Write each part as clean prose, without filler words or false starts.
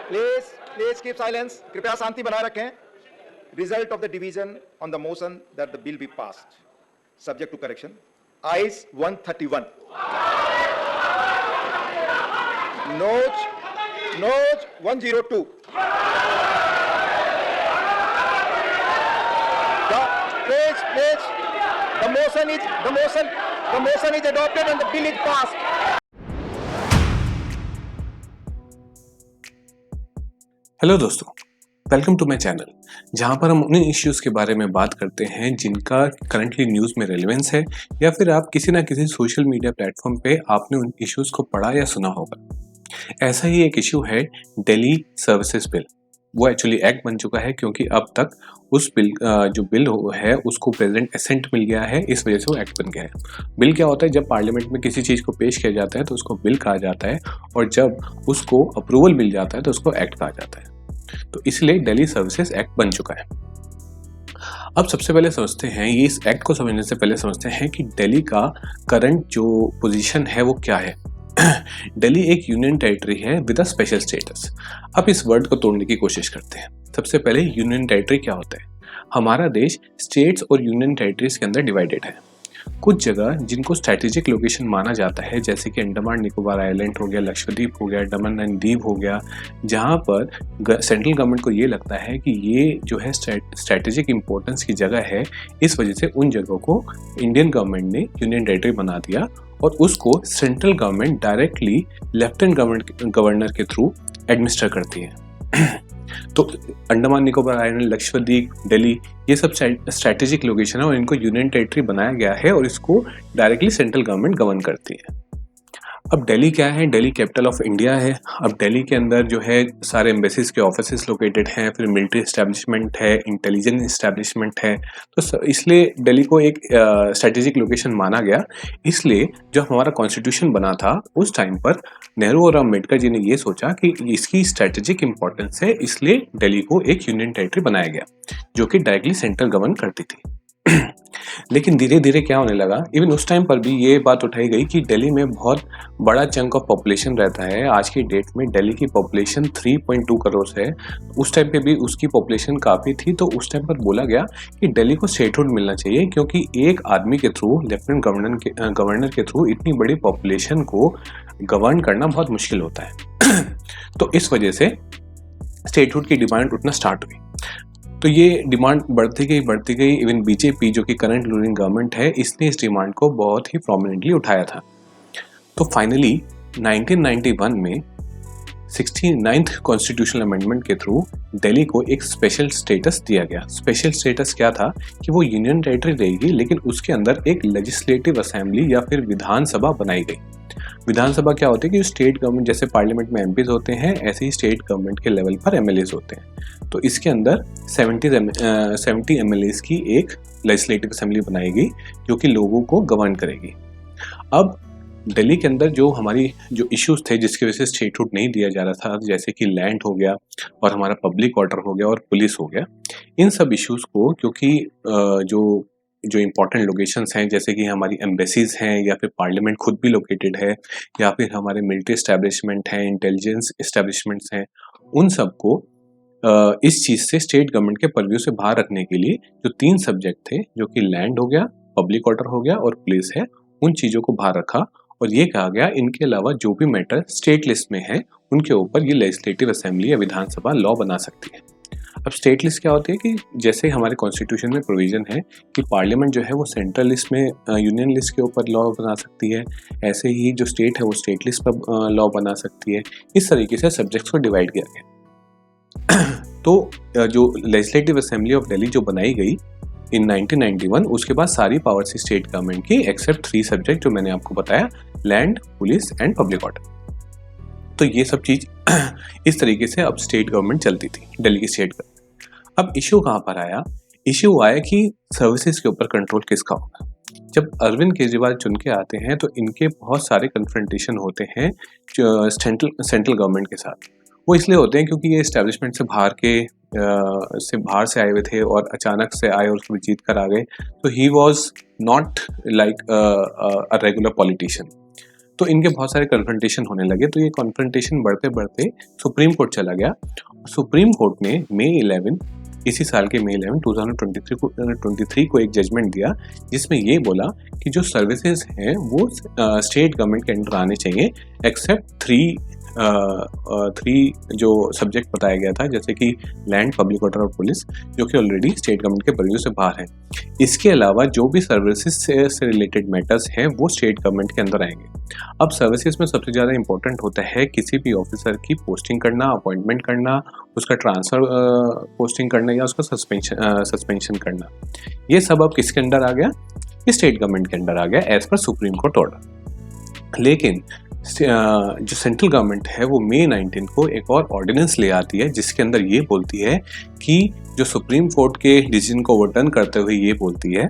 Please keep silence. कृपया शांति बनाए रखें. Result of the division on the motion that the bill be passed. Subject to correction. Ayes 131. Noes 102. Please. The motion is adopted and the bill is passed. Hello दोस्तों, welcome to my channel, जहां पर हम उन issues के बारे में बात करते हैं जिनका करंटली न्यूज़ में रेलेवेंस है या फिर आप किसी ना किसी सोशल मीडिया प्लेटफॉर्म पे आपने उन इश्यूज़ को पढ़ा या सुना होगा। ऐसा ही एक इशू है दिल्ली सर्विसेज बिल। वो एक्चुअली एक्ट बन चुका है क्योंकि अब तक उस बिल जो बिल है उसको प्रेजेंट एसेंट मिल गया है, इस वजह से वो एक्ट बन गया है। बिल क्या होता है? जब पार्लियामेंट में किसी चीज़ को पेश किया जाता है तो उसको बिल कहा जाता है, और जब उसको अप्रूवल मिल जाता है तो उसको एक्ट कहा जाता है। तो इसलिए दिल्ली सर्विसेज एक्ट बन चुका है। अब सबसे पहले समझते हैं, ये इस एक्ट को समझने से पहले समझते हैं कि दिल्ली का करंट जो पोजीशन है वो क्या है। दिल्ली एक यूनियन टेरिटरी है विद अ स्पेशल स्टेटस। अब इस वर्ड को तोड़ने की कोशिश करते हैं। सबसे पहले यूनियन टेरिटरी क्या होता है? हमारा देश स्टेट्स और यूनियन टेरिटरीज के अंदर डिवाइडेड है। कुछ जगह जिनको स्ट्रैटेजिक लोकेशन माना जाता है, जैसे कि अंडमान निकोबार आइलैंड हो गया, लक्षद्वीप हो गया, दमन एंड दीव हो गया, जहाँ पर सेंट्रल गवर्नमेंट को ये लगता है कि ये जो है स्ट्रैटेजिक इंपॉर्टेंस की जगह है, इस वजह से उन जगहों को इंडियन गवर्नमेंट ने यूनियन टेरिटरी बना दिया और उसको central government directly lieutenant governor के थ्रू एडमिनिस्टर करती है। तो अंडमान निकोबार आइलैंड, लक्षद्वीप, दिल्ली, ये सब स्ट्रैटेजिक लोकेशन है और इनको यूनियन टेरिटरी बनाया गया है और इसको डायरेक्टली सेंट्रल गवर्नमेंट गवर्न करती है। अब दिल्ली क्या है? दिल्ली कैपिटल ऑफ इंडिया है। अब दिल्ली के अंदर जो है सारे एम्बेसीज के ऑफिसेस लोकेटेड हैं, फिर मिलिट्री एस्टेब्लिशमेंट है, इंटेलिजेंस एस्टेब्लिशमेंट है। तो इसलिए दिल्ली को एक स्ट्रेटेजिक लोकेशन माना गया। इसलिए जो हमारा कॉन्स्टिट्यूशन बना था उस टाइम पर नेहरू और अम्बेडकर जी ने ये सोचा कि इसकी स्ट्रेटेजिक इंपॉर्टेंस है, इसलिए दिल्ली को एक यूनियन टेरिटरी बनाया गया जो कि डायरेक्टली सेंट्रल गवर्न करती थी। लेकिन धीरे धीरे क्या होने लगा, इवन उस टाइम पर भी ये बात उठाई गई कि दिल्ली में बहुत बड़ा चंक ऑफ पॉपुलेशन रहता है। आज की डेट में दिल्ली की पॉपुलेशन 3.2 करोड़ है। उस टाइम पे भी उसकी पॉपुलेशन काफ़ी थी, तो उस टाइम पर बोला गया कि दिल्ली को स्टेटहुड मिलना चाहिए, क्योंकि एक आदमी के थ्रू, लेफ्टिनेंट गवर्नर के थ्रू इतनी बड़ी पॉपुलेशन को गवर्न करना बहुत मुश्किल होता है। तो इस वजह से स्टेटहुड की डिमांड उठना स्टार्ट हुई। तो ये डिमांड बढ़ती गई। इवन बीजेपी जो कि करंट रूलिंग गवर्नमेंट है, इसने इस डिमांड को बहुत ही प्रोमिनेंटली उठाया था। तो फाइनली 1991 में 69th कॉन्स्टिट्यूशनल अमेंडमेंट के थ्रू दिल्ली को एक स्पेशल स्टेटस दिया गया। स्पेशल स्टेटस क्या था कि वो यूनियन टेरिटरी रहेगी, लेकिन उसके अंदर एक लेजिस्लेटिव असेंबली या फिर विधानसभा बनाई गई। विधानसभा क्या होती है कि स्टेट गवर्नमेंट, जैसे पार्लियामेंट में एमपीज होते हैं, ऐसे ही स्टेट गवर्नमेंट के लेवल पर एमएलएज होते हैं। तो इसके अंदर 70 एमएलएज की एक लेजिस्लेटिव असेंबली बनाई गई जो कि लोगों को गवर्न करेगी। अब दिल्ली के अंदर जो हमारी जो इश्यूज थे जिसकी वजह से स्टेटहुड नहीं दिया जा रहा था, जैसे कि लैंड हो गया और हमारा पब्लिक ऑर्डर हो गया और पुलिस हो गया, इन सब इश्यूज को, क्योंकि जो इम्पोर्टेंट लोकेशंस हैं, जैसे कि हमारी एम्बेसीज हैं या फिर पार्लियामेंट खुद भी लोकेटेड है, या फिर हमारे मिलिट्री एस्टेब्लिशमेंट हैं, इंटेलिजेंस एस्टेब्लिशमेंट्स हैं, उन सबको इस चीज़ से स्टेट गवर्नमेंट के परव्यू से बाहर रखने के लिए जो 3 सब्जेक्ट थे, जो कि लैंड हो गया, पब्लिक ऑर्डर हो गया और पुलिस है, उन चीज़ों को बाहर रखा और ये कहा गया इनके अलावा जो भी मैटर स्टेट लिस्ट में है उनके ऊपर ये लेजिस्लेटिव असेंबली या विधानसभा लॉ बना सकती है। अब स्टेट लिस्ट क्या होती है कि जैसे हमारे कॉन्स्टिट्यूशन में प्रोविजन है कि पार्लियामेंट जो है वो सेंट्रल लिस्ट में यूनियन लिस्ट के ऊपर लॉ बना सकती है, ऐसे ही जो स्टेट है वो स्टेट लिस्ट पर लॉ बना सकती है। इस तरीके से सब्जेक्ट्स को डिवाइड किया गया। तो जो लेजिस्लेटिव असेंबली ऑफ दिल्ली जो बनाई गई इन 1991, उसके बाद सारी पावर थी स्टेट गवर्नमेंट की, एक्सेप्ट 3 सब्जेक्ट जो मैंने आपको बताया, land, police and public order. तो ये सब चीज इस तरीके से अब स्टेट गवर्नमेंट चलती थी, दिल्ली की स्टेट गवर्नमेंट। अब इश्यू कहाँ पर आया? इश्यू आया कि सर्विसेज के ऊपर कंट्रोल किसका होगा। जब अरविंद केजरीवाल चुन के आते हैं तो इनके बहुत सारे कन्फ्रंटेशन होते हैं सेंट्रल गवर्नमेंट के साथ। वो इसलिए होते हैं क्योंकि ये एस्टेब्लिशमेंट से बाहर से आए हुए थे और अचानक से आए और उसको जीत कर आ गए। तो he was not like a regular politician. तो इनके बहुत सारे कन्फ्रंटेशन होने लगे। तो ये कन्फ्रंटेशन बढ़ते बढ़ते सुप्रीम कोर्ट चला गया। सुप्रीम कोर्ट ने मई 11 इसी साल के मई 11 2023 को एक जजमेंट दिया, जिसमें ये बोला कि जो सर्विसेज हैं वो स्टेट गवर्नमेंट के अंडर आने चाहिए, एक्सेप्ट थ्री जो सब्जेक्ट बताया गया था, जैसे कि लैंड, पब्लिक वाटर और पुलिस, जो कि ऑलरेडी स्टेट गवर्नमेंट के परव्यू से बाहर है। इसके अलावा जो भी सर्विसेज से रिलेटेड मैटर्स हैं वो स्टेट गवर्नमेंट के अंदर आएंगे। अब सर्विसेज में सबसे ज़्यादा इंपॉर्टेंट होता है किसी भी ऑफिसर की पोस्टिंग करना, अपॉइंटमेंट करना, उसका ट्रांसफ़र पोस्टिंग करना या उसका सस्पेंशन करना। ये सब अब किसके अंडर आ गया? ये स्टेट गवर्नमेंट के अंडर आ गया as per supreme court order. लेकिन जो सेंट्रल गवर्नमेंट है वो मई 19 को एक और ऑर्डिनेंस ले आती है, जिसके अंदर ये बोलती है कि जो सुप्रीम कोर्ट के डिसीजन को ओवरटर्न करते हुए ये बोलती है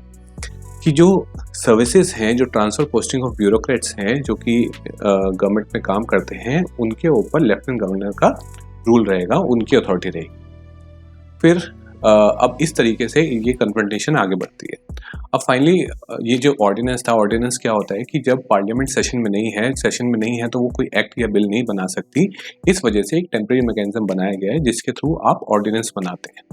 कि जो सर्विसेज हैं, जो ट्रांसफर पोस्टिंग ऑफ ब्यूरोक्रेट्स हैं जो कि गवर्नमेंट में काम करते हैं, उनके ऊपर लेफ्टिनेंट गवर्नर का रूल रहेगा, उनकी अथॉरिटी रहेगी। फिर अब इस तरीके से ये कन्फ्रंटेशन आगे बढ़ती है। अब फाइनली ये जो ऑर्डिनेंस था, ऑर्डिनेंस क्या होता है कि जब पार्लियामेंट सेशन में नहीं है तो वो कोई एक्ट या बिल नहीं बना सकती। इस वजह से एक टेम्परेरी मैकेनिज्म बनाया गया है जिसके थ्रू आप ऑर्डिनेंस बनाते हैं।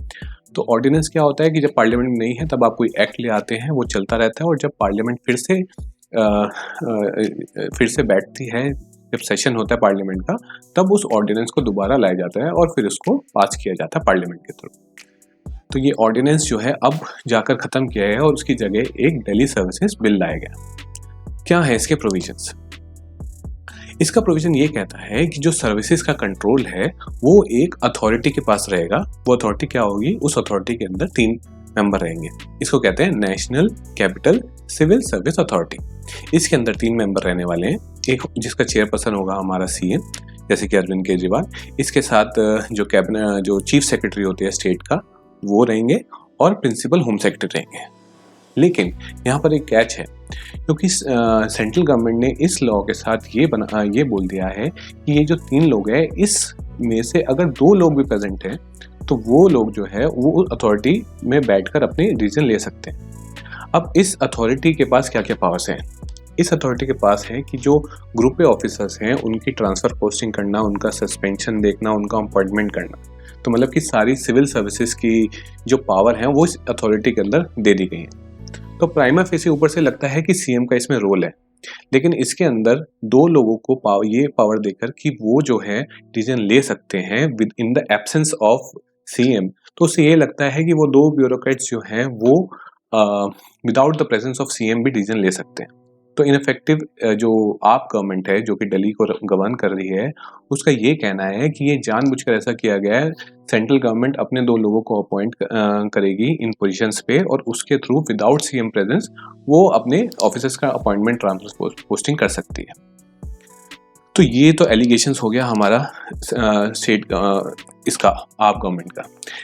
तो ऑर्डिनेंस क्या होता है कि जब पार्लियामेंट में नहीं है तब आप कोई एक्ट ले आते हैं, वो चलता रहता है, और जब पार्लियामेंट फिर से बैठती है, जब सेशन होता है पार्लियामेंट का, तब उस ऑर्डिनेंस को दोबारा लाया जाता है और फिर उसको पास किया जाता है पार्लियामेंट के थ्रू। तो ये ऑर्डिनेंस जो है अब जाकर ख़त्म किया गया और उसकी जगह एक दिल्ली सर्विसेज बिल लाया गया। क्या है इसके प्रोविजंस? इसका प्रोविजन ये कहता है कि जो सर्विसेज का कंट्रोल है वो एक अथॉरिटी के पास रहेगा। वो अथॉरिटी क्या होगी? उस अथॉरिटी के अंदर 3 मेंबर रहेंगे। इसको कहते हैं national capital civil service authority. इसके अंदर 3 मेंबर रहने वाले हैं, एक जिसका चेयरपर्सन होगा हमारा सीएम, जैसे कि अरविंद केजरीवाल। इसके साथ जो कैबिनेट जो चीफ सेक्रेटरी होते हैं स्टेट का, वो रहेंगे, और प्रिंसिपल होम सेक्रेटरी रहेंगे। लेकिन यहाँ पर एक कैच है, क्योंकि सेंट्रल गवर्नमेंट ने इस लॉ के साथ ये बोल दिया है कि ये जो 3 लोग हैं, इसमें से अगर 2 लोग भी प्रेजेंट हैं तो वो लोग जो है वो अथॉरिटी में बैठकर अपने डिसीजन ले सकते हैं। अब इस अथॉरिटी के पास क्या क्या पावर्स हैं? इस अथॉरिटी के पास है कि जो ग्रुप ए ऑफिसर्स हैं उनकी ट्रांसफ़र पोस्टिंग करना, उनका सस्पेंशन देखना, उनका अपॉइंटमेंट करना। तो मतलब कि सारी सिविल सर्विसेज की जो पावर है वो इस अथॉरिटी के अंदर दे दी गई है। तो प्राइमा फेसी ऊपर से लगता है कि सीएम का इसमें रोल है, लेकिन इसके अंदर 2 लोगों को ये पावर देकर कि वो जो है डिसीजन ले सकते हैं with in the absence of CM. तो उससे ये लगता है कि वो 2 ब्यूरोक्रेट्स जो हैं वो without the presence of CM भी डिसीजन ले सकते हैं। तो इनफेक्टिव जो आप गवर्नमेंट है जो कि दिल्ली को गवर्न कर रही है, उसका ये कहना है कि ये जानबूझकर ऐसा किया गया है। सेंट्रल गवर्नमेंट अपने 2 लोगों को अपॉइंट करेगी इन पोजीशंस पे, और उसके थ्रू विदाउट सीएम प्रेजेंस वो अपने ऑफिसर्स का अपॉइंटमेंट ट्रांसफर पोस्टिंग कर सकती है। तो ये तो एलिगेशंस हो गया हमारा स्टेट इसका आप गवर्नमेंट का।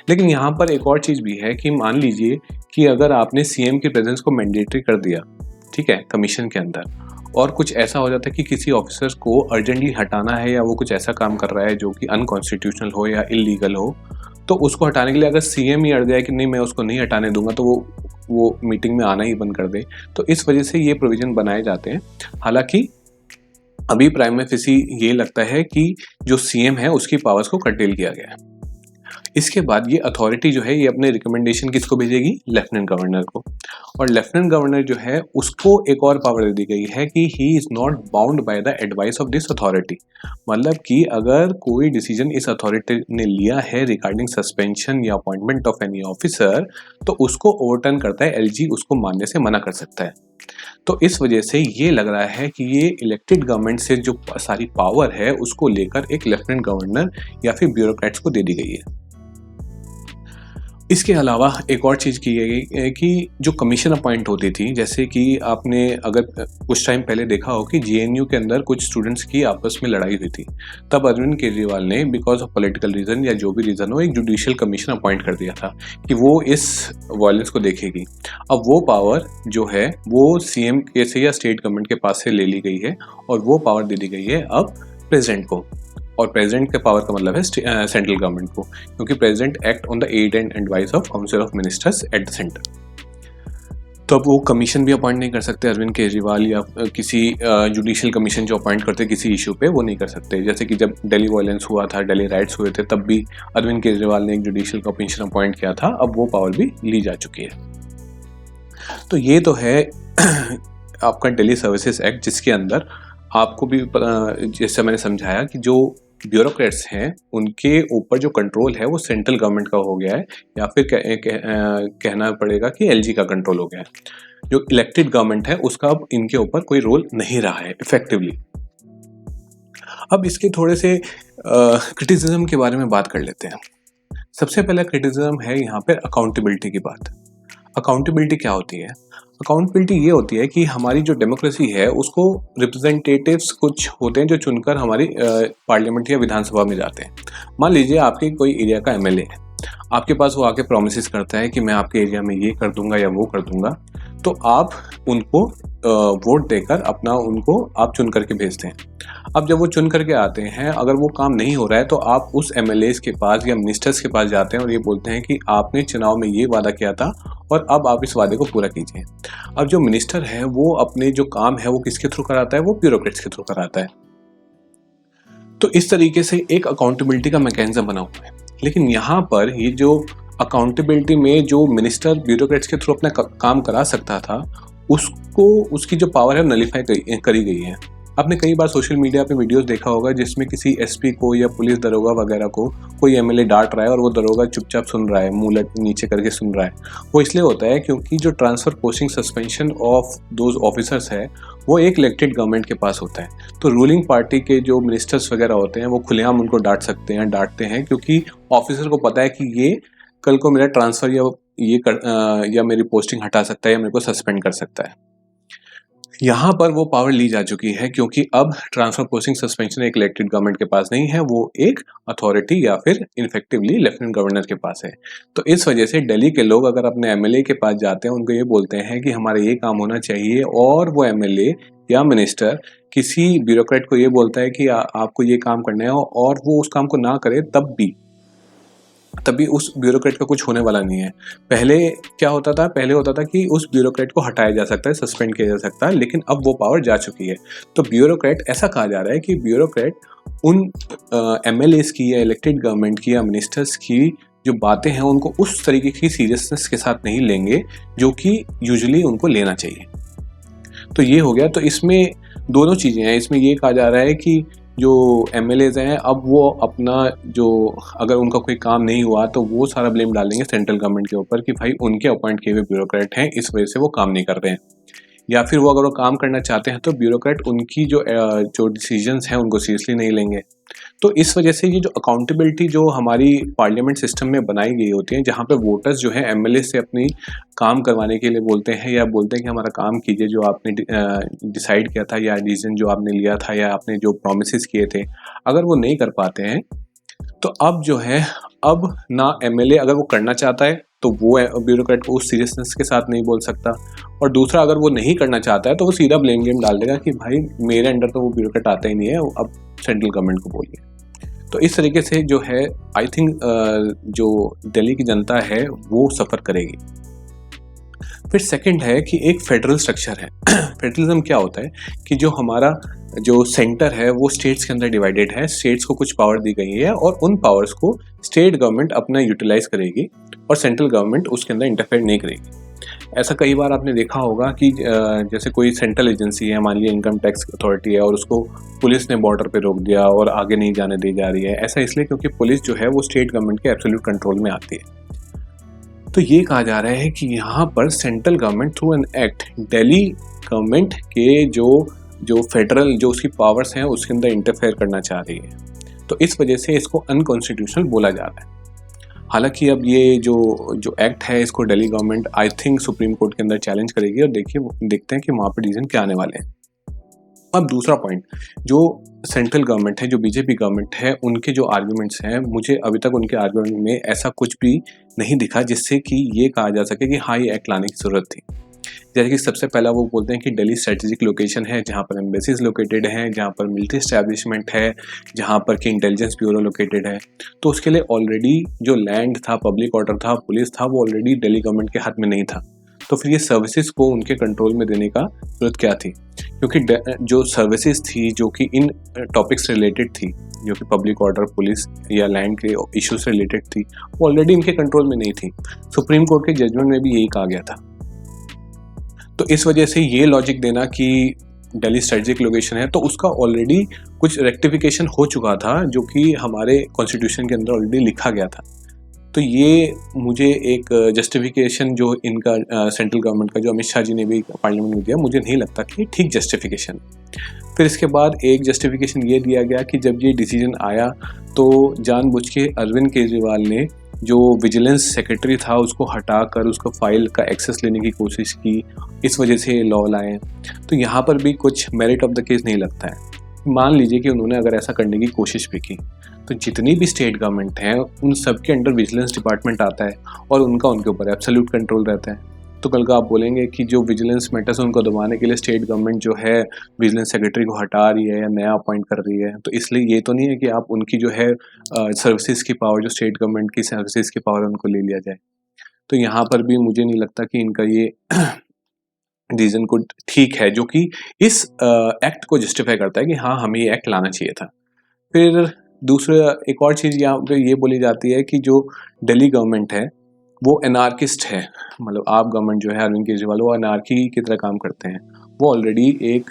लेकिन यहाँ पर एक और चीज़ भी है कि मान लीजिए कि अगर आपने सीएम की प्रेजेंस को मैंडेटरी कर दिया, ठीक है, कमीशन के अंदर, और कुछ ऐसा हो जाता है कि किसी ऑफिसर को अर्जेंटली हटाना है या वो कुछ ऐसा काम कर रहा है जो कि अनकॉन्स्टिट्यूशनल हो या इलीगल हो, तो उसको हटाने के लिए अगर सीएम ही अड़ जाए कि नहीं मैं उसको नहीं हटाने दूंगा, तो वो मीटिंग में आना ही बंद कर दे। तो इस वजह से ये प्रोविजन बनाए जाते हैं। हालांकि अभी प्राइमा फेसी ये लगता है कि जो सीएम है उसकी पावर्स को कर्टेल किया गया है। इसके बाद ये अथॉरिटी जो है ये अपने रिकमेंडेशन किसको भेजेगी? लेफ्टिनेंट गवर्नर को। और लेफ्टिनेंट गवर्नर जो है उसको एक और पावर दे दी गई है कि he is not bound by the advice of this authority. मतलब कि अगर कोई डिसीजन इस अथॉरिटी ने लिया है रिगार्डिंग सस्पेंशन या अपॉइंटमेंट ऑफ एनी ऑफिसर, तो उसको ओवरटर्न करता है एलजी, उसको मानने से मना कर सकता है। तो इस वजह से ये लग रहा है कि ये इलेक्टेड गवर्नमेंट से जो सारी पावर है उसको लेकर एक लेफ्टिनेंट गवर्नर या फिर ब्यूरोक्रेट्स को दे दी गई है। इसके अलावा एक और चीज़ की गई है कि जो कमीशन अपॉइंट होती थी, जैसे कि आपने अगर कुछ टाइम पहले देखा हो कि जेएनयू के अंदर कुछ स्टूडेंट्स की आपस में लड़ाई हुई थी, तब अरविंद केजरीवाल ने बिकॉज ऑफ पॉलिटिकल रीज़न या जो भी रीज़न हो एक जुडिशियल कमीशन अपॉइंट कर दिया था कि वो इस वायलेंस को देखेगी। अब वो पावर जो है वो सीएम के से या स्टेट गवर्नमेंट के पास से ले ली गई है और वो पावर दे दी गई है अब प्रेसिडेंट को। और प्रेसिडेंट के पावर का मतलब है सेंट्रल गवर्नमेंट को, क्योंकि president act on the aid and advice of council of ministers at the centre. तो अब वो कमीशन भी अपॉइंट नहीं कर सकते अरविंद केजरीवाल, या किसी जुडिशियल कमीशन जो अपॉइंट करते किसी इशू पे, वो नहीं कर सकते। जैसे कि जब दिल्ली वायलेंस हुआ था, दिल्ली राइट्स हुए थे, तब भी अरविंद केजरीवाल ने एक जुडिशियल कमीशन अपॉइंट किया था, अब वो पावर भी ली जा चुकी है। तो ये तो है आपका दिल्ली सर्विसेज एक्ट, जिसके अंदर आपको भी जैसे मैंने समझाया कि जो ब्यूरोक्रेट्स हैं उनके ऊपर जो कंट्रोल है वो सेंट्रल गवर्नमेंट का हो गया है, या फिर कहना पड़ेगा कि एलजी का कंट्रोल हो गया है। जो इलेक्टेड गवर्नमेंट है उसका अब इनके ऊपर कोई रोल नहीं रहा है इफेक्टिवली। अब इसके थोड़े से क्रिटिसिज्म के बारे में बात कर लेते हैं। सबसे पहला क्रिटिसिज्म है यहाँ पर अकाउंटेबिलिटी की बात। अकाउंटेबिलिटी क्या होती है? अकाउंटेबिलिटी ये होती है कि हमारी जो डेमोक्रेसी है उसको रिप्रेजेंटेटिव्स कुछ होते हैं जो चुनकर हमारी पार्लियामेंट या विधानसभा में जाते हैं। मान लीजिए आपके कोई एरिया का एमएलए है, आपके पास वो आके प्रोमिस करता है कि मैं आपके एरिया में ये कर दूंगा या वो कर दूंगा, तो आप उनको वोट देकर अपना उनको आप चुन करके भेजते हैं। अब जब वो चुन करके आते हैं, अगर वो काम नहीं हो रहा है तो आप उस एमएलए के पास या मिनिस्टर्स के पास जाते हैं और ये बोलते हैं कि आपने चुनाव में ये वादा किया था और अब आप इस वादे को पूरा कीजिए। अब जो मिनिस्टर है वो अपने जो काम है वो किसके थ्रू कराता है? वो ब्यूरोक्रेट्स के थ्रू कराता है। तो इस तरीके से एक अकाउंटेबिलिटी का मैकेनिज्म बना हुआ है। लेकिन यहाँ पर ये जो अकाउंटेबिलिटी में जो मिनिस्टर ब्यूरोक्रेट्स के थ्रू अपना काम करा सकता था, उसको उसकी जो पावर है नलीफाई करी गई है। आपने कई बार सोशल मीडिया पे वीडियोस देखा होगा जिसमें किसी एसपी को या पुलिस दरोगा वगैरह को कोई एमएलए डांट रहा है और वो दरोगा चुपचाप सुन रहा है, मुंह नीचे करके सुन रहा है। वो इसलिए होता है क्योंकि जो transfer posting suspension of those officers है वो एक इलेक्टेड गवर्नमेंट के पास होता है। तो रूलिंग पार्टी के जो मिनिस्टर्स वगैरह होते हैं वो खुलेआम उनको डांटते हैं क्योंकि ऑफिसर को पता है कि ये कल को मेरा ट्रांसफर या मेरी पोस्टिंग हटा सकता है या मेरे को सस्पेंड कर सकता है। यहाँ पर वो पावर ली जा चुकी है क्योंकि अब ट्रांसफर पोस्टिंग सस्पेंशन एक इलेक्टेड गवर्नमेंट के पास नहीं है, वो एक अथॉरिटी या फिर इनफेक्टिवली लेफ्टिनेंट गवर्नर के पास है। तो इस वजह से दिल्ली के लोग अगर अपने एमएलए के पास जाते हैं, उनको ये बोलते हैं कि हमारा ये काम होना चाहिए, और वो एमएलए या मिनिस्टर किसी ब्यूरोक्रेट को ये बोलता है कि आपको ये काम करना है और वो उस काम को ना करे, तभी उस ब्यूरोक्रेट का कुछ होने वाला नहीं है। पहले क्या होता था? पहले होता था कि उस ब्यूरोक्रेट को हटाया जा सकता है, सस्पेंड किया जा सकता है, लेकिन अब वो पावर जा चुकी है। तो ब्यूरोक्रेट, ऐसा कहा जा रहा है कि ब्यूरोक्रेट उन एमएलएस की या इलेक्टेड गवर्नमेंट की या मिनिस्टर्स की जो बातें हैं उनको उस तरीके की सीरियसनेस के साथ नहीं लेंगे जो कि यूजुअली उनको लेना चाहिए। तो ये हो गया। तो इसमें दोनों चीज़ें हैं। इसमें ये कहा जा रहा है कि जो एमएलएज हैं अब वो अपना अगर उनका कोई काम नहीं हुआ तो वो सारा ब्लेम डालेंगे सेंट्रल गवर्नमेंट के ऊपर कि भाई उनके अपॉइंट किए हुए ब्यूरोक्रेट हैं, इस वजह से वो काम नहीं कर रहे हैं। या फिर वो अगर वो काम करना चाहते हैं तो ब्यूरोक्रेट उनकी जो डिसीजंस हैं उनको सीरियसली नहीं लेंगे। तो इस वजह से ये जो अकाउंटेबिलिटी जो हमारी पार्लियामेंट सिस्टम में बनाई गई होती है, जहाँ पे वोटर्स जो है एमएलए से अपनी काम करवाने के लिए बोलते हैं या बोलते हैं कि हमारा काम कीजिए जो आपने डिसाइड किया था या डिसीजन जो आपने लिया था या आपने जो प्रोमिस किए थे, अगर वो नहीं कर पाते हैं तो अब जो है अब ना एमएलए अगर वो करना चाहता है तो वो ब्यूरोक्रेट को उस सीरियसनेस के साथ नहीं बोल सकता, और दूसरा अगर वो नहीं करना चाहता है तो वो सीधा ब्लेम गेम डाल देगा कि भाई मेरे अंडर तो वो ब्यूरोक्रेट आता ही नहीं है, अब सेंट्रल गवर्नमेंट को बोलिए। तो इस तरीके से जो है आई थिंक जो दिल्ली की जनता है वो सफ़र करेगी। फिर सेकंड है कि एक फेडरल स्ट्रक्चर है। फेडरलिज्म क्या होता है कि जो हमारा जो सेंटर है वो स्टेट्स के अंदर डिवाइडेड है, स्टेट्स को कुछ पावर दी गई है और उन पावर्स को स्टेट गवर्नमेंट अपना यूटिलाइज करेगी और सेंट्रल गवर्नमेंट उसके अंदर इंटरफेयर नहीं करेगी। ऐसा कई बार आपने देखा होगा कि जैसे कोई सेंट्रल एजेंसी है, मान लिया इनकम टैक्स अथॉरिटी है, और उसको पुलिस ने बॉर्डर पे रोक दिया और आगे नहीं जाने दी जा रही है। ऐसा इसलिए क्योंकि पुलिस जो है वो स्टेट गवर्नमेंट के एब्सोल्यूट कंट्रोल में आती है। तो ये कहा जा रहा है कि यहाँ पर central government through an act Delhi government के जो फेडरल जो उसकी पावर्स हैं उसके अंदर इंटरफेयर करना चाह रही है। तो इस वजह से इसको अनकॉन्स्टिट्यूशनल बोला जा रहा है। हालांकि अब ये जो एक्ट है इसको Delhi government I think supreme court के अंदर चैलेंज करेगी और देखते हैं कि वहाँ पर डिसीजन क्या आने वाले हैं। अब दूसरा पॉइंट, जो सेंट्रल गवर्नमेंट है, जो बीजेपी गवर्नमेंट है, उनके जो आर्ग्यूमेंट्स हैं, मुझे अभी तक उनके आर्ग्यूमेंट में ऐसा कुछ भी नहीं दिखा जिससे कि ये कहा जा सके कि हाँ ये एक्ट लाने की ज़रूरत थी। जैसे कि सबसे पहला वो बोलते हैं कि दिल्ली स्ट्रेटेजिक लोकेशन है जहाँ पर एम्बेसीज लोकेटेड हैं, जहाँ पर मिलिट्री एस्टैब्लिशमेंट है, जहाँ पर कि इंटेलिजेंस ब्यूरो लोकेटेड है। तो उसके लिए ऑलरेडी जो लैंड था, पब्लिक ऑर्डर था, पुलिस था, वो ऑलरेडी दिल्ली गवर्नमेंट के हाथ में नहीं था। तो फिर ये सर्विसेज को उनके कंट्रोल में देने का जरूरत क्या थी? क्योंकि जो सर्विसेज थी जो कि इन टॉपिक्स रिलेटेड थी, जो कि पब्लिक ऑर्डर, पुलिस या लैंड के इश्यूज से रिलेटेड थी, वो ऑलरेडी इनके कंट्रोल में नहीं थी। सुप्रीम कोर्ट के जजमेंट में भी यही कहा गया था। तो इस वजह से ये लॉजिक देना कि दिल्ली स्ट्रेटेजिक लोकेशन है, तो उसका ऑलरेडी कुछ रेक्टिफिकेशन हो चुका था जो कि हमारे कॉन्स्टिट्यूशन के अंदर ऑलरेडी लिखा गया था। तो ये मुझे एक जस्टिफिकेशन जो इनका सेंट्रल गवर्नमेंट का, जो अमित शाह जी ने भी पार्लियामेंट में दिया, मुझे नहीं लगता कि ठीक जस्टिफिकेशन। फिर इसके बाद एक जस्टिफिकेशन ये दिया गया कि जब ये डिसीजन आया तो जानबूझ के अरविंद केजरीवाल ने जो विजिलेंस सेक्रेटरी था उसको हटाकर उसको फाइल का एक्सेस लेने की कोशिश की, इस वजह से लॉ लाए। तो यहाँ पर भी कुछ मेरिट ऑफ द केस नहीं लगता है। मान लीजिए कि उन्होंने अगर ऐसा करने की कोशिश भी की, तो जितनी भी स्टेट गवर्नमेंट हैं उन सब के अंडर विजिलेंस डिपार्टमेंट आता है और उनका उनके ऊपर एब्सोल्यूट कंट्रोल रहता है। तो कल का आप बोलेंगे कि जो विजिलेंस मैटर्स उनको दबाने के लिए स्टेट गवर्नमेंट जो है विजिलेंस सेक्रेटरी को हटा रही है या नया अपॉइंट कर रही है, तो इसलिए ये तो नहीं है कि आप उनकी जो है सर्विसेज की पावर, जो स्टेट गवर्नमेंट की सर्विसेज की पावर, उनको ले लिया जाए। तो यहाँ पर भी मुझे नहीं लगता कि इनका ये रीज़न को ठीक है, जो कि इस एक्ट को जस्टिफाई करता है कि हाँ, हमें ये एक्ट लाना चाहिए था। फिर दूसरा एक और चीज़ यहाँ पे ये बोली जाती है कि जो दिल्ली गवर्नमेंट है वो एनार्किस्ट है, मतलब आप गवर्नमेंट जो है अरविंद केजरीवाल, वो एनार्की की तरह काम करते हैं। वो ऑलरेडी एक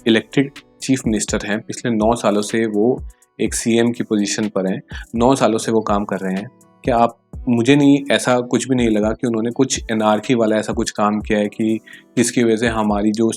इलेक्टेड चीफ मिनिस्टर हैं, पिछले 9 सालों से वो एक सीएम की पोजीशन पर हैं, 9 सालों से वो काम कर रहे हैं। क्या आप, मुझे नहीं, ऐसा कुछ भी नहीं लगा कि उन्होंने कुछ एनार्की वाला ऐसा कुछ काम किया है कि जिसकी वजह से हमारी जो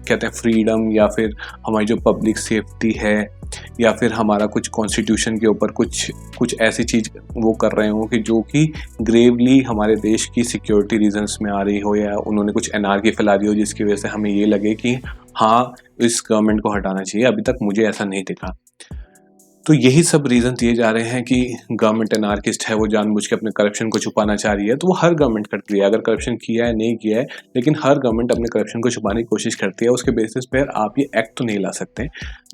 कहते हैं फ्रीडम, या फिर हमारी जो पब्लिक सेफ्टी है, या फिर हमारा कुछ कॉन्स्टिट्यूशन के ऊपर कुछ ऐसी चीज़ वो कर रहे हो कि जो कि ग्रेवली हमारे देश की सिक्योरिटी रीजंस में आ रही हो, या उन्होंने कुछ एनार्की फैला दी हो जिसकी वजह से हमें ये लगे कि हाँ, इस गवर्नमेंट को हटाना चाहिए। अभी तक मुझे ऐसा नहीं दिखा। तो यही सब रीज़न दिए जा रहे हैं कि गवर्नमेंट एनार्किस्ट है, वो जानबूझ के अपने करप्शन को छुपाना चाह रही है। तो वो हर गवर्नमेंट करती है, अगर करप्शन किया है नहीं किया है, लेकिन हर गवर्नमेंट अपने करप्शन को छुपाने की कोशिश करती है। उसके बेसिस पर आप ये एक्ट तो नहीं ला सकते।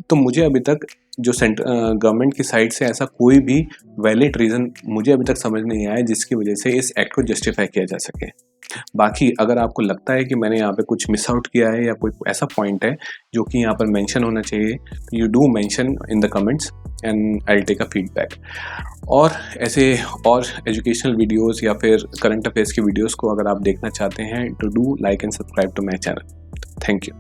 तो मुझे अभी तक जो गवर्नमेंट की साइड से ऐसा कोई भी वैलिड रीज़न मुझे अभी तक समझ नहीं आया जिसकी वजह से इस एक्ट को जस्टिफाई किया जा सके। बाकी अगर आपको लगता है कि मैंने यहाँ पे कुछ मिस आउट किया है या कोई ऐसा पॉइंट है जो कि यहाँ पर मेंशन होना चाहिए, you do mention in the comments and I will take a feedback. और ऐसे और एजुकेशनल वीडियोस या फिर करंट अफेयर्स की वीडियोस को अगर आप देखना चाहते हैं तो do like and subscribe to my channel. Thank you.